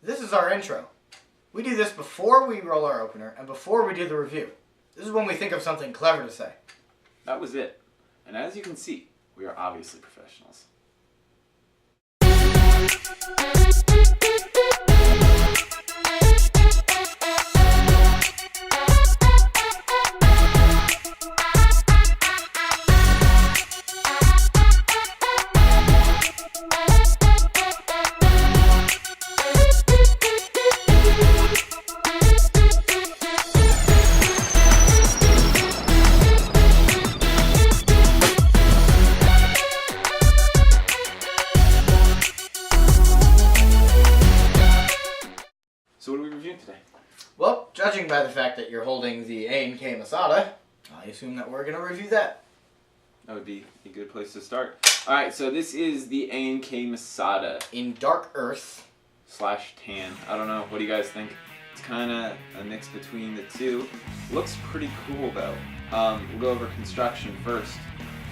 This is our intro. We do this before we roll our opener and before we do the review. This is when we think of something clever to say. That was it. And as you can see, we are obviously professionals. So what are we reviewing today? Well, judging by the fact that you're holding the A&K Masada, I assume that we're going to review that. That would be a good place to start. Alright, so this is the A&K Masada. In dark earth. /tan. I don't know. What do you guys think? It's kind of a mix between the two. Looks pretty cool though. We'll go over construction first.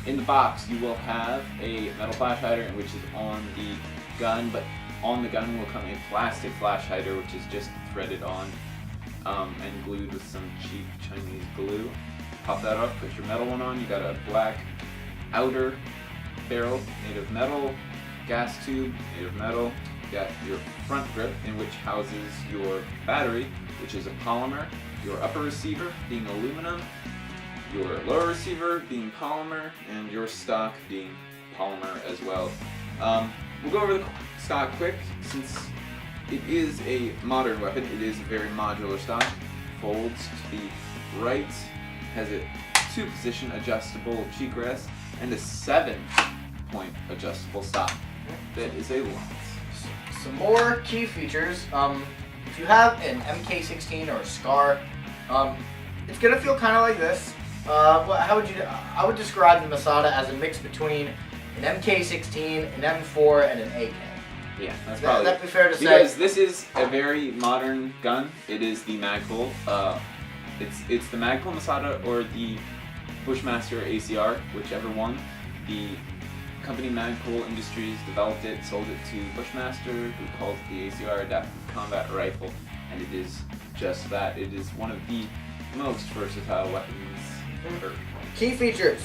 In the box, you will have a metal flash hider, which is on the gun, but on the gun will come a plastic flash hider, which is just threaded on and glued with some cheap Chinese glue. Pop that off, put your metal one on. You got a black outer barrel made of metal, gas tube made of metal. You got your front grip, in which houses your battery, which is a polymer. Your upper receiver being aluminum, your lower receiver being polymer, and your stock being polymer as well. We'll go over the stock quick, since it is a modern weapon. It is a very modular stock. Folds to the right, has a 2-position adjustable cheek rest, and a 7-point adjustable stock. That is a lot. Some more key features. If you have an MK16 or a SCAR, it's gonna feel kind of like this. I would describe the Masada as a mix between an MK16, an M4, and an AK. Yeah, that's probably. That'd be fair to say. Because this is a very modern gun. It is the Magpul. It's the Magpul Masada or the Bushmaster ACR, whichever one. The company Magpul Industries developed it, sold it to Bushmaster, who called it the ACR Adaptive Combat Rifle, and it is just that. It is one of the most versatile weapons ever. Key features.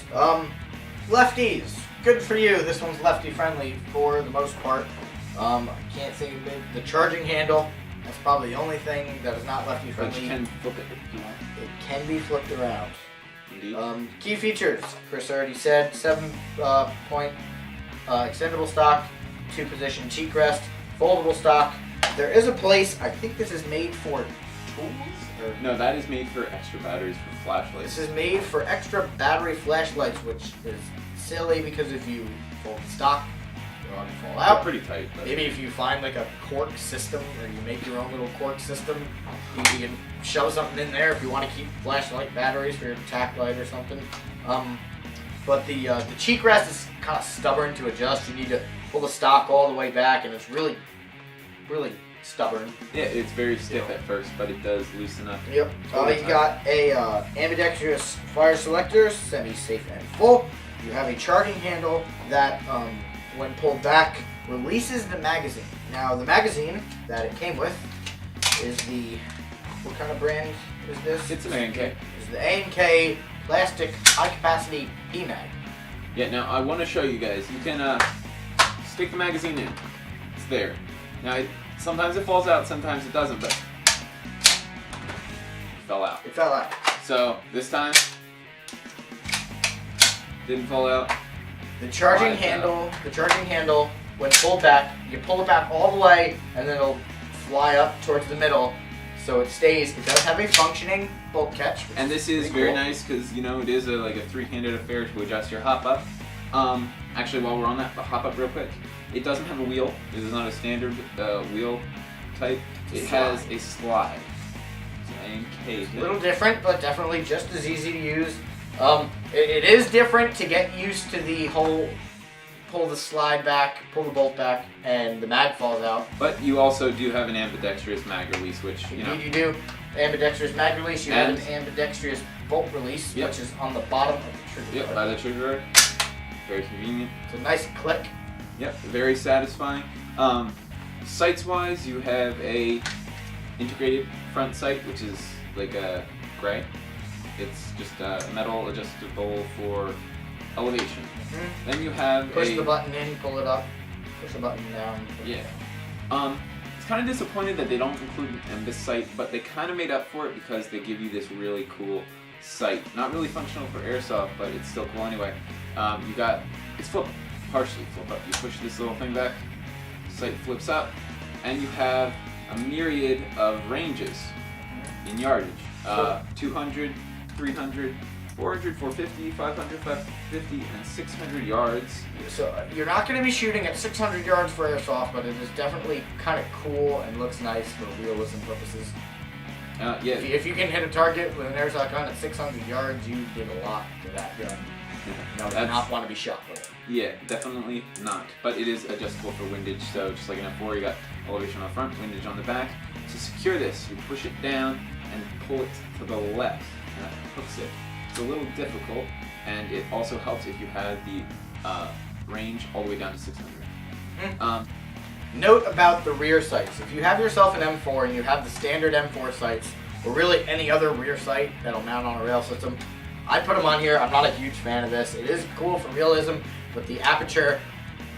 Lefties. Good for you. This one's lefty friendly for the most part. I can't think of it. The charging handle. That's probably the only thing that is not lefty friendly. But you can flip it if you want. It can be flipped around. Indeed. Key features. Chris already said 7-point extendable stock, 2-position cheek rest, foldable stock. There is a place. I think this is made for tools. No, that is made for extra batteries for flashlights. This is made for extra battery flashlights, which is silly because if you fold the stock, it'll fall out. They're pretty tight. But Maybe if you find like a cork system, or you make your own little cork system, you can shove something in there if you want to keep flashlight batteries for your tack light or something. But the cheek rest is kind of stubborn to adjust. You need to pull the stock all the way back, and it's really, really stubborn. yeah, it's very stiff at first, but it does loosen up. Yep. You got a ambidextrous fire selector, semi-safe and full. You have a charging handle that, when pulled back, releases the magazine. Now, the magazine that it came with is the, what kind of brand is this? It's an A&K. It's the A&K plastic high-capacity PMag. Yeah, now I want to show you guys. You can stick the magazine in. It's there. Now, sometimes it falls out, sometimes it doesn't, but it fell out. It fell out. So, this time, didn't fall out. The charging handle, when pulled back, you pull it back all the way, and then it'll fly up towards the middle, so it stays. It does have a functioning bolt catch. And this is very nice because, you know, it is like a 3-handed affair to adjust your hop up. Actually, while we're on that, hop up real quick. It doesn't have a wheel. This is not a standard wheel type. It has a slide. It's an A little different, but definitely just as easy to use. It is different to get used to the whole pull the slide back, pull the bolt back, and the mag falls out. But you also do have an ambidextrous mag release, which, you know. Indeed you do. Ambidextrous mag release, you have an ambidextrous bolt release, which is on the bottom of the trigger guard. By the trigger guard. Very convenient. It's a nice click. Yep, very satisfying. Sights-wise, you have a integrated front sight, which is like a gray. It's just a metal adjustable for elevation. Mm-hmm. Then you have push the button in, pull it up. Push the button down. Yeah. It's kind of disappointed that they don't include an MBIS sight, but they kind of made up for it because they give you this really cool sight. Not really functional for airsoft, but it's still cool anyway. It's partially flip up. You push this little thing back, sight flips up, and you have a myriad of ranges in yardage. 200, 300, 400, 450, 500, 550, and 600 yards. So you're not going to be shooting at 600 yards for airsoft, but it is definitely kind of cool and looks nice for realism purposes. Yeah. If you can hit a target with an airsoft gun at 600 yards, you did a lot to that gun. You do not want to be shot with it. Yeah, definitely not. But it is adjustable for windage, so just like an F4, you got elevation on the front, windage on the back. To secure this, you push it down and pull it to the left, and that hooks it. It's a little difficult, and it also helps if you had the range all the way down to 600. Note about the rear sights. If you have yourself an M4 and you have the standard M4 sights, or really any other rear sight that'll mount on a rail system, I put them on here. I'm not a huge fan of this. It is cool for realism, but the aperture,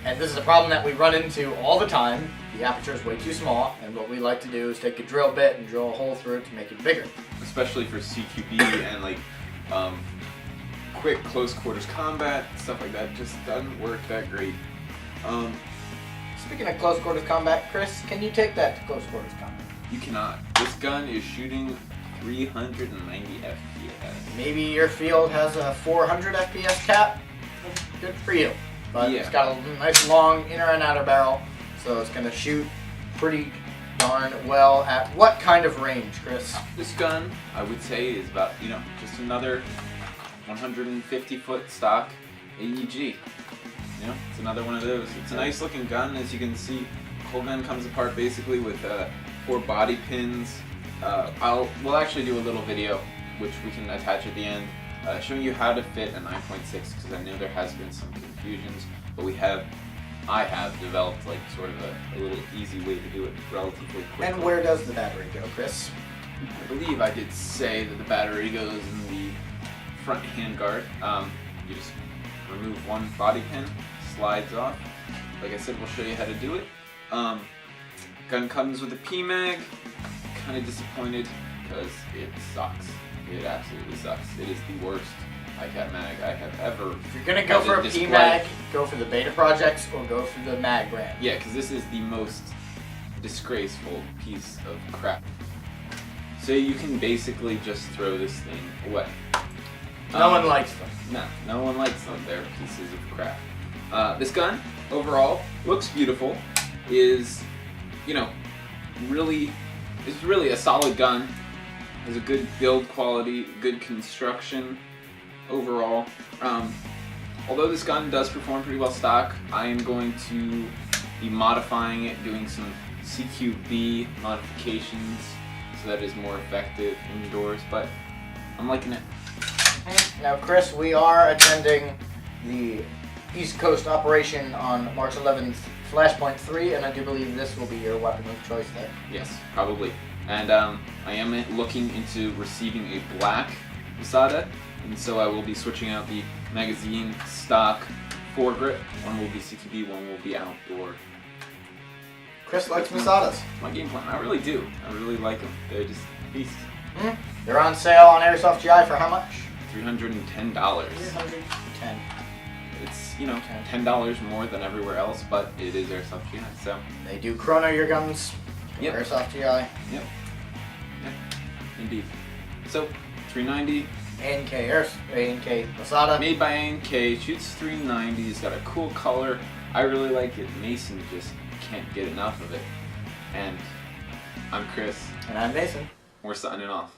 and this is a problem that we run into all the time, the aperture is way too small, and what we like to do is take a drill bit and drill a hole through it to make it bigger. Especially for CQB and like quick close quarters combat, stuff like that, just doesn't work that great. Speaking of close quarters combat, Chris, can you take that to close quarters combat? You cannot. This gun is shooting 390 FPS. Maybe your field has a 400 FPS cap. Good for you. But It's got a nice long inner and outer barrel, so it's going to shoot pretty darn well at what kind of range, Chris? This gun, I would say, is about, just another 150-foot stock AEG. It's another one of those. It's a nice looking gun, as you can see. The whole gun comes apart basically with 4 body pins. We'll actually do a little video, which we can attach at the end, showing you how to fit a 9.6, because I know there has been some confusions, but I have developed like sort of a little easy way to do it relatively quickly. And where does the battery go, Chris? I believe I did say that the battery goes in the front handguard. You just remove one body pin, slides off. Like I said, we'll show you how to do it. Gun comes with a PMag. Kind of disappointed because it sucks. It absolutely sucks. It is the worst ICAP mag I have ever. If you're gonna go for a PMag, go for the Beta Projects or go for the mag brand. Yeah, because this is the most disgraceful piece of crap. So you can basically just throw this thing away. No one likes them. No one likes them. They're pieces of crap. This gun, overall, looks beautiful. Is, really a solid gun. Has a good build quality, good construction overall. Although this gun does perform pretty well stock, I am going to be modifying it, doing some CQB modifications so that it is more effective indoors, but I'm liking it. Now, Chris, we are attending the East Coast operation on March 11th, Flashpoint 3, and I do believe this will be your weapon of choice there. Yes, probably. And I am looking into receiving a black Masada, and so I will be switching out the magazine stock foregrip. One will be CQB, one will be outdoor. Chris likes Masadas. My game plan. I really do. I really like them. They're just beasts. They're on sale on Airsoft GI for how much? $310. $310. It's, $10 more than everywhere else, but it is Airsoft GI, so. They do chrono your guns. Yep. Airsoft GI. Yep. Indeed. So, $390. A&K Masada. Made by A&K, shoots 390, it's got a cool color. I really like it. Mason just can't get enough of it. And I'm Chris. And I'm Mason. We're signing off.